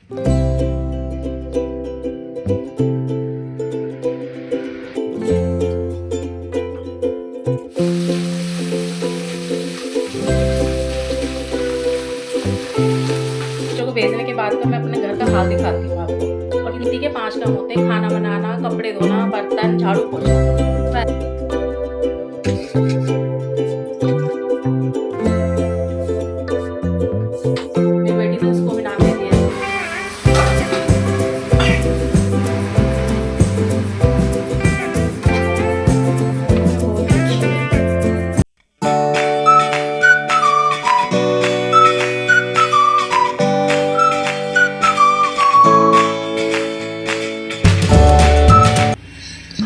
बच्चों को भेजने के बाद का मैं अपने घर का हाल दिखाती हूँ आपको। और गिनती के 5 काम होते हैं: खाना बनाना, कपड़े धोना, बर्तन, झाड़ू पोछा। मेरी बेटी तो उसको भी नाम दे दिया है।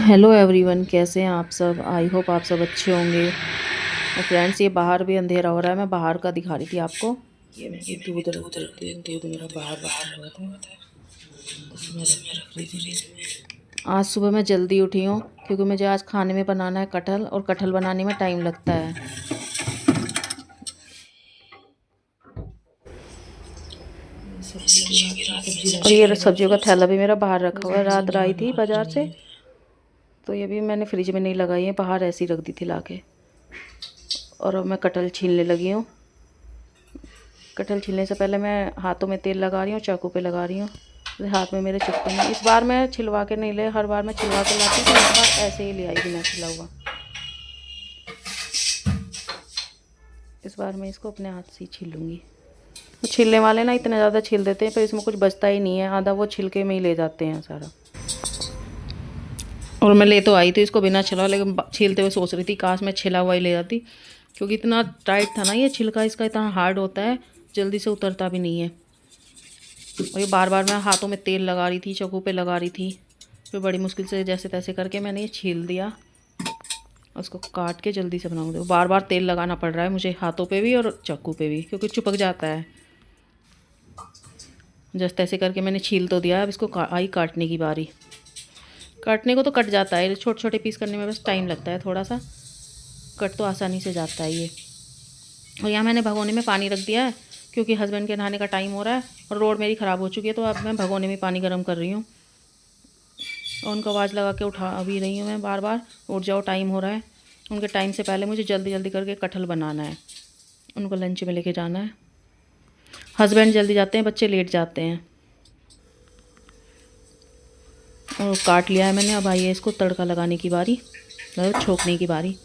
हेलो एवरीवन, कैसे हैं आप सब? आई होप आप सब अच्छे होंगे। और फ्रेंड्स, ये बाहर भी अंधेरा हो रहा है, मैं बाहर का दिखा रही थी आपको। ये मैं दूध रख रही थी, दूध मेरा बाहर रखा हुआ था, इसमें रख रही थी। आज सुबह मैं जल्दी उठी हूँ क्योंकि मुझे आज खाने में बनाना है कटहल, और कटहल बनाने में टाइम लगता है। और ये सब्जियों का थैला भी मेरा बाहर रखा हुआ है। रात लाई थी बाज़ार से, तो ये भी मैंने फ्रिज में नहीं लगाई है, बाहर ऐसी रख दी थी लाके। और अब मैं कटहल छीलने लगी हूँ। कटहल छीलने से पहले मैं हाथों में तेल लगा रही हूँ, चाकू पे लगा रही हूँ, हाथ में मेरे चिपके नहीं। इस बार मैं छिलवा के नहीं ले, हर बार मैं छिलवा के लाती हूँ, इस बार ऐसे ही ले आई बिना छिला हुआ। इस बार मैं इसको अपने हाथ से ही छीलूँगी। छीलने वाले ना इतने ज़्यादा छील देते हैं, पर इसमें कुछ बचता ही नहीं है, आधा वो छिलके में ही ले जाते हैं सारा। और मैं ले तो आई थी इसको बिना छिला, लेकिन छीलते हुए सोच रही थी काश मैं छिला हुआ ही ले जाती, क्योंकि इतना टाइट था ना ये छिलका इसका, इतना हार्ड होता है, जल्दी से उतरता भी नहीं है। और ये बार बार मैं हाथों में तेल लगा रही थी, चाकू पे लगा रही थी, फिर बड़ी मुश्किल से जैसे तैसे करके मैंने ये छील दिया। उसको काट के जल्दी से बनाऊंगी। बार बार तेल लगाना पड़ रहा है मुझे हाथों पे भी और चाकू पे भी, क्योंकि चिपक जाता है। जैसे तैसे करके मैंने छील तो दिया, अब इसको आई काटने की बारी। काटने को तो कट जाता है, छोटे छोटे पीस करने में बस टाइम लगता है थोड़ा सा, कट तो आसानी से जाता है ये। और यहाँ मैंने भगोने में पानी रख दिया है, क्योंकि हस्बैंड के नहाने का टाइम हो रहा है और रोड मेरी ख़राब हो चुकी है, तो अब मैं भगोने में पानी गर्म कर रही हूँ। और उनको आवाज़ लगा के उठा भी रही हूँ मैं बार बार, उठ जाओ टाइम हो रहा है। उनके टाइम से पहले मुझे जल्दी जल्दी करके कटहल बनाना है, उनको लंच में लेके जाना है। हस्बैंड जल्दी जाते हैं, बच्चे लेट जाते हैं। और काट लिया है मैंने, अब आई है इसको तड़का लगाने की बारी, मतलब छोंकने की बारी।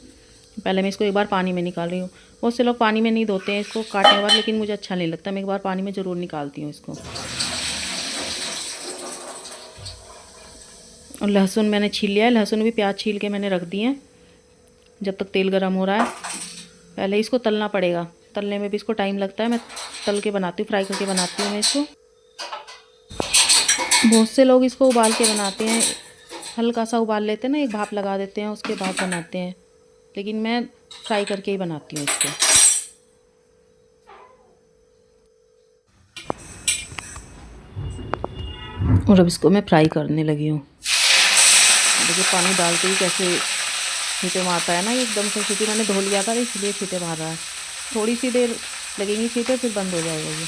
पहले मैं इसको एक बार पानी में निकाल रही हूँ। बहुत से लोग पानी में नहीं धोते हैं इसको काटने के बाद, लेकिन मुझे अच्छा नहीं लगता, मैं एक बार पानी में ज़रूर निकालती हूँ इसको। और लहसुन मैंने छील लिया है, लहसुन भी प्याज छील के मैंने रख दिए हैं। जब तक तेल गर्म हो रहा है, पहले इसको तलना पड़ेगा, तलने में भी इसको टाइम लगता है। मैं तल के बनाती हूँ, फ्राई करके बनाती हूँ मैं इसको। बहुत से लोग इसको उबाल के बनाते हैं, हल्का सा उबाल लेते हैं ना, एक भाप लगा देते हैं, उसके बाद बनाते हैं, लेकिन मैं फ्राई करके ही बनाती हूँ इसको। और अब इसको मैं फ्राई करने लगी हूँ। देखिए पानी डालते ही कैसे छींटे मारता है ना, एकदम से सीटी मैंने धो लिया था इसलिए छींटे मार रहा है। थोड़ी सी देर लगेंगी छींटे, फिर बंद हो जाएगा ये।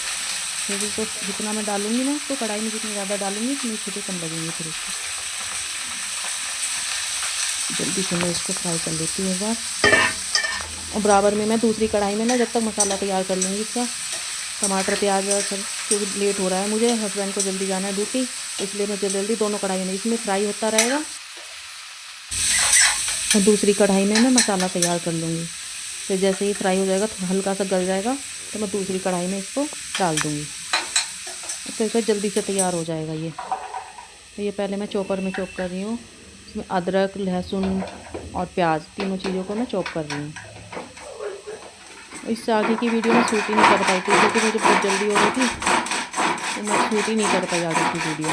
फिर इसको जितना मैं डालूंगी ना, तो कढ़ाई में जितनी ज़्यादा डालूंगी उतनी छींटे कम लगेंगी। फिर इसको जल्दी से मैं इसको फ्राई कर लेती हूँ एक बार। और बराबर में मैं दूसरी कढ़ाई में ना, जब तक मसाला तैयार कर लूँगी इसका, टमाटर प्याज और सब, क्योंकि लेट हो रहा है मुझे, हस्बैंड को जल्दी जाना है ड्यूटी, इसलिए मैं जल्दी दोनों कढ़ाई में इसमें फ्राई होता रहेगा। और दूसरी कढ़ाई में मैं मसाला तैयार कर लूँगी। फिर जैसे ही फ्राई हो जाएगा, तो हल्का सा गल जाएगा, तो मैं दूसरी कढ़ाई में इसको डाल दूँगी, तो इसका जल्दी से तैयार हो जाएगा ये। तो ये पहले मैं चॉपर में चॉप कर रही हूँ, इसमें अदरक, लहसुन और प्याज, तीनों चीज़ों को मैं चॉप कर रही हूँ। इससे आगे की वीडियो मैं शूट ही नहीं कर पाई थी, क्योंकि मुझे बहुत जल्दी हो रही थी, तो मैं शूट ही नहीं कर पाई आगे की वीडियो।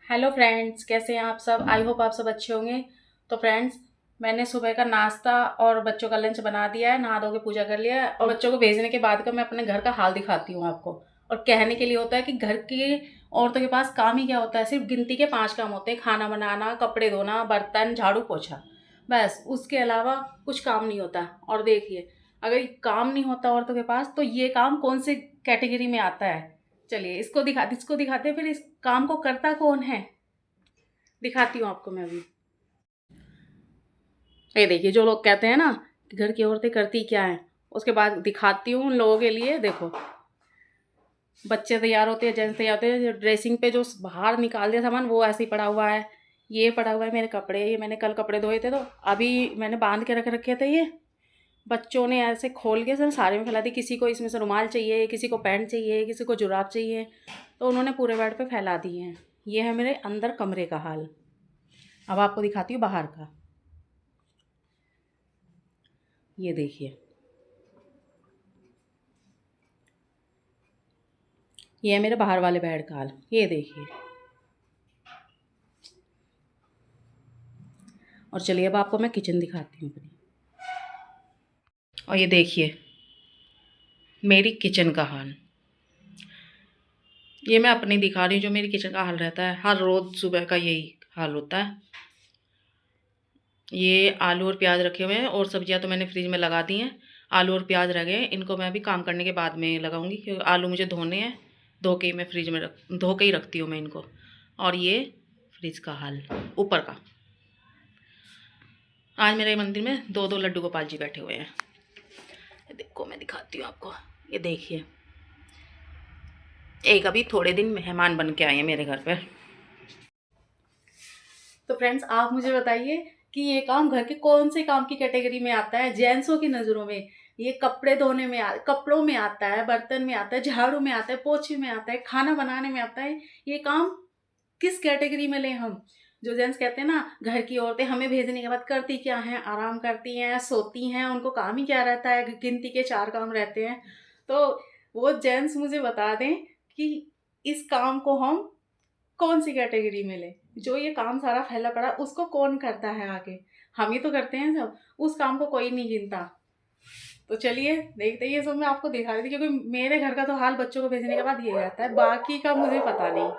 हेलो फ्रेंड्स, कैसे हैं आप सब? आई होप आप सब अच्छे होंगे। तो फ्रेंड्स, मैंने सुबह का नाश्ता और बच्चों का लंच बना दिया है, नहा धो के पूजा कर लिया है। और बच्चों को भेजने के बाद का मैं अपने घर का हाल दिखाती हूँ आपको। और कहने के लिए होता है कि घर की औरतों के पास काम ही क्या होता है, सिर्फ गिनती के 5 काम होते हैं: खाना बनाना, कपड़े धोना, बर्तन, झाड़ू पोछा, बस। उसके अलावा कुछ काम नहीं होता। और देखिए, अगर काम नहीं होता औरतों के पास तो ये काम कौन से कैटेगरी में आता है? चलिए इसको दिखाते हैं, फिर इस काम को करता कौन है दिखाती हूँ आपको मैं अभी। ये देखिए, जो लोग कहते हैं ना कि घर की औरतें करती क्या हैं, उसके बाद दिखाती हूँ उन लोगों के लिए। देखो, बच्चे तैयार होते हैं, जेंट्स तैयार होते हैं, ड्रेसिंग पे जो बाहर निकाल दिया सामान वो ऐसे ही पड़ा हुआ है। ये पड़ा हुआ है मेरे कपड़े, ये मैंने कल कपड़े धोए थे तो अभी मैंने बांध के रख रखे थे। ये बच्चों ने ऐसे खोल के सर सारे में फैला दी। किसी को इसमें से रुमाल चाहिए, किसी को पैंट चाहिए, किसी को जुराब चाहिए, तो उन्होंने पूरे बेड पे फैला दिए हैं। ये है मेरे अंदर कमरे का हाल। अब आपको दिखाती हूँ बाहर का। ये देखिए, ये है मेरे बाहर वाले बेड का हाल। ये देखिए, और चलिए अब आपको मैं किचन दिखाती हूँ अपनी। और ये देखिए मेरी किचन का हाल। ये मैं अपनी दिखा रही हूँ, जो मेरी किचन का हाल रहता है हर रोज़ सुबह का यही हाल होता है। ये आलू और प्याज रखे हुए हैं और सब्जियां तो मैंने फ्रिज में लगा दी हैं। आलू और प्याज रह गए, इनको मैं अभी काम करने के बाद में लगाऊंगी, क्योंकि आलू मुझे धोने हैं। धो के मैं फ्रिज में धो के ही रखती हूँ मैं इनको। और ये फ्रिज का हाल ऊपर का। आज मेरे मंदिर में दो दो लड्डू गोपाल जी बैठे हुए हैं। देखो मैं दिखाती हूँ आपको। ये देखिए, एक अभी थोड़े दिन मेहमान बन के आए हैं मेरे घर पर। तो फ्रेंड्स, आप मुझे बताइए कि ये काम घर के कौन से काम की कैटेगरी में आता है जेंट्सों की नज़रों में? ये कपड़े धोने में कपड़ों में आता है, बर्तन में आता है, झाड़ू में आता है, पोछे में आता है, खाना बनाने में आता है? ये काम किस कैटेगरी में लें हम? जो जेंट्स कहते हैं ना घर की औरतें हमें भेजने के बाद करती क्या हैं, आराम करती हैं, सोती हैं, उनको काम ही क्या रहता है, गिनती के 4 काम रहते हैं। तो वो जेंट्स मुझे बता दें कि इस काम को हम कौन सी कैटेगरी में लें? जो ये काम सारा फैला पड़ा उसको कौन करता है आके? हम ही तो करते हैं सब, उस काम को कोई नहीं गिनता। तो चलिए देखते हैं, ये सब मैं आपको दिखा रही थी क्योंकि मेरे घर का तो हाल बच्चों को भेजने के बाद ये रहता है, बाकी का मुझे पता नहीं।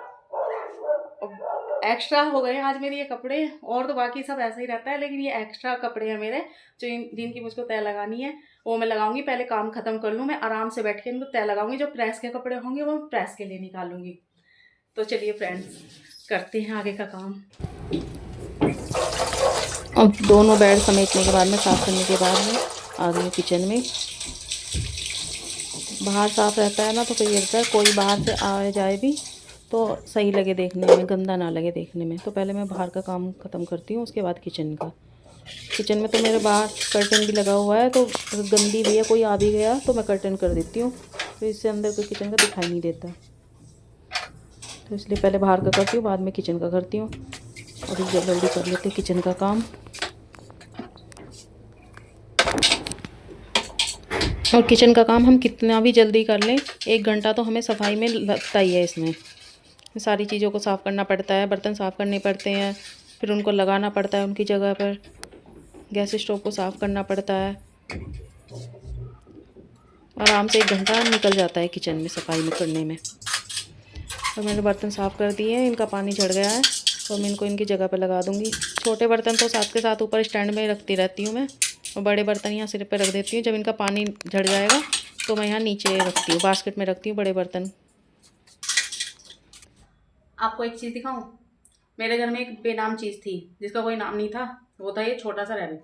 एक्स्ट्रा हो गए आज मेरे ये कपड़े, और तो बाकी सब ऐसा ही रहता है, लेकिन ये एक्स्ट्रा कपड़े हैं मेरे जो जिनकी मुझको तय लगानी है वो मैं लगाऊंगी। पहले काम खत्म कर लूँ, मैं आराम से बैठ के इनको तय लगाऊंगी। जो प्रेस के कपड़े होंगे वो प्रेस के लिए निकालूंगी। तो चलिए फ्रेंड्स, करते हैं आगे का काम। अब दोनों बेड समेटने के बाद में, साफ़ करने के बाद में आ गई किचन में। बाहर साफ़ रहता है ना तो फिर ये रहता है कोई बाहर से आए जाए भी तो सही लगे देखने में, गंदा ना लगे देखने में। तो पहले मैं बाहर का काम ख़त्म करती हूँ, उसके बाद किचन का। किचन में तो मेरे बाहर कर्टन भी लगा हुआ है, तो गंदी भी है, कोई आ भी गया तो मैं कर्टन कर देती हूँ, तो इससे अंदर कोई किचन का दिखाई नहीं देता। तो इसलिए पहले बाहर का करती हूँ, बाद में किचन का करती हूँ। अभी जल्दी कर लेते हैं किचन का काम। और किचन का काम हम कितना भी जल्दी कर लें, 1 घंटा तो हमें सफाई में लगता ही है। इसमें सारी चीज़ों को साफ़ करना पड़ता है, बर्तन साफ़ करने पड़ते हैं, फिर उनको लगाना पड़ता है उनकी जगह पर, गैस स्टोव को साफ़ करना पड़ता है। आराम से 1 घंटा निकल जाता है किचन में सफाई में करने में। तो मैंने बर्तन साफ़ कर दिए हैं, इनका पानी झड़ गया है तो मैं इनको इनकी जगह पर लगा दूँगी। छोटे बर्तन तो साथ के साथ ऊपर स्टैंड में रखती रहती हूँ मैं, और बड़े बर्तन यहाँ सिर पे रख देती हूँ। जब इनका पानी झड़ जाएगा तो मैं यहाँ नीचे रखती हूँ, बास्केट में रखती हूँ बड़े बर्तन। आपको एक चीज़ दिखाऊँ, मेरे घर में एक बेनाम चीज़ थी जिसका कोई नाम नहीं था, वो था ये छोटा सा रैबिट।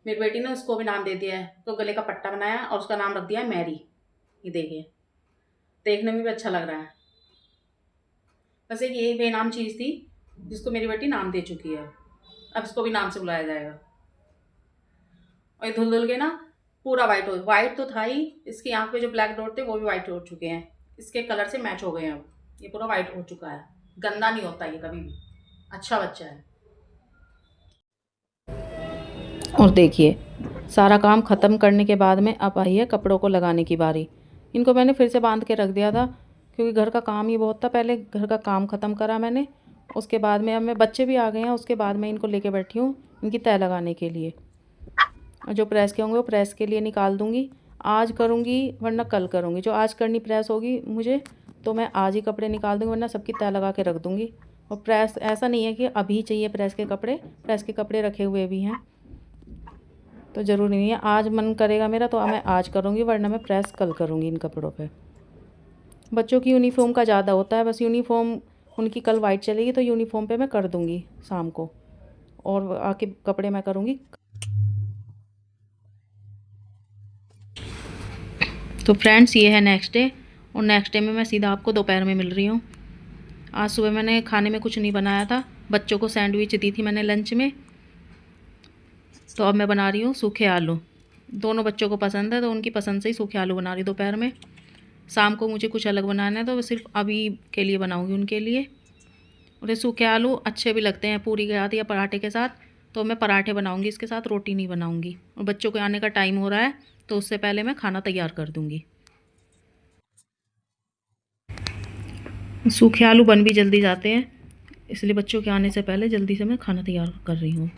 मेरी बेटी ने उसको भी नाम दे दिया है, तो गले का पट्टा बनाया और उसका नाम रख दिया है मैरी। ये देखिए, देखने में भी अच्छा लग रहा है। बस एक ये बेनाम चीज़ थी जिसको मेरी बेटी नाम दे चुकी है, अब इसको भी नाम से बुलाया जाएगा। और ये धुल धुल के ना पूरा वाइट तो था ही, इसकी आँख पे जो ब्लैक डॉट थे वो भी वाइट हो चुके हैं, इसके कलर से मैच हो गए हैं। अब ये पूरा वाइट हो चुका है, गंदा नहीं होता ये कभी भी, अच्छा बच्चा है। और देखिए, सारा काम ख़त्म करने के बाद में अब आई है कपड़ों को लगाने की बारी। इनको मैंने फिर से बांध के रख दिया था क्योंकि घर का काम ही बहुत था। पहले घर का काम ख़त्म करा मैंने, उसके बाद में अब मैं, बच्चे भी आ गए हैं, उसके बाद मैं इनको लेके बैठी हूँ इनकी तय लगाने के लिए। और जो प्रेस के होंगे वो प्रेस के लिए निकाल दूँगी। आज करूँगी वरना कल करूँगी, जो आज करनी प्रेस होगी मुझे तो मैं आज ही कपड़े निकाल दूँगी, वरना सबकी तय लगा के रख दूँगी। और प्रेस ऐसा नहीं है कि अभी चाहिए प्रेस के कपड़े रखे हुए भी हैं। तो ज़रूरी नहीं है आज मन करेगा मेरा तो मैं आज करूँगी, वरना मैं प्रेस कल करूँगी इन कपड़ों पे। बच्चों की यूनिफॉर्म का ज़्यादा होता है, बस यूनिफॉर्म उनकी कल वाइट चलेगी तो यूनिफॉर्म पे मैं कर दूँगी शाम को, और आके कपड़े मैं करूँगी। तो फ्रेंड्स ये है नेक्स्ट डे, और नेक्स्ट डे में मैं सीधा आपको दोपहर में मिल रही हूँ। आज सुबह मैंने खाने में कुछ नहीं बनाया था, बच्चों को सैंडविच दी थी मैंने लंच में, तो अब मैं बना रही हूँ सूखे आलू। दोनों बच्चों को पसंद है तो उनकी पसंद से ही सूखे आलू बना रही हूँ दोपहर में। शाम को मुझे कुछ अलग बनाना है तो सिर्फ अभी के लिए बनाऊँगी उनके लिए। और ये सूखे आलू अच्छे भी लगते हैं पूरी के साथ या पराठे के साथ, तो मैं पराठे बनाऊँगी इसके साथ, रोटी नहीं बनाऊँगी। और बच्चों के आने का टाइम हो रहा है तो उससे पहले मैं खाना तैयार कर दूँगी। सूखे आलू बन भी जल्दी जाते हैं, इसलिए बच्चों के आने से पहले जल्दी से मैं खाना तैयार कर रही हूँ।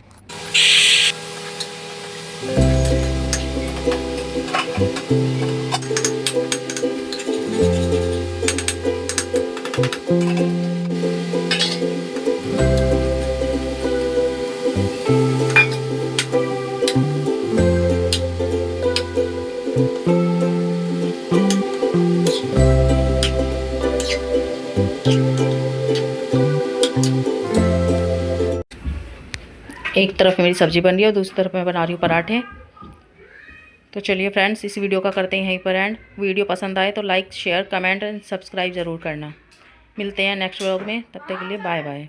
एक तरफ मेरी सब्ज़ी बन रही है और दूसरी तरफ मैं बना रही हूँ पराठे। तो चलिए फ्रेंड्स, इस वीडियो का करते हैं यहीं पर एंड। वीडियो पसंद आए तो like share comment and subscribe ज़रूर करना। मिलते हैं नेक्स्ट व्लॉग में, तब तक के लिए बाय बाय।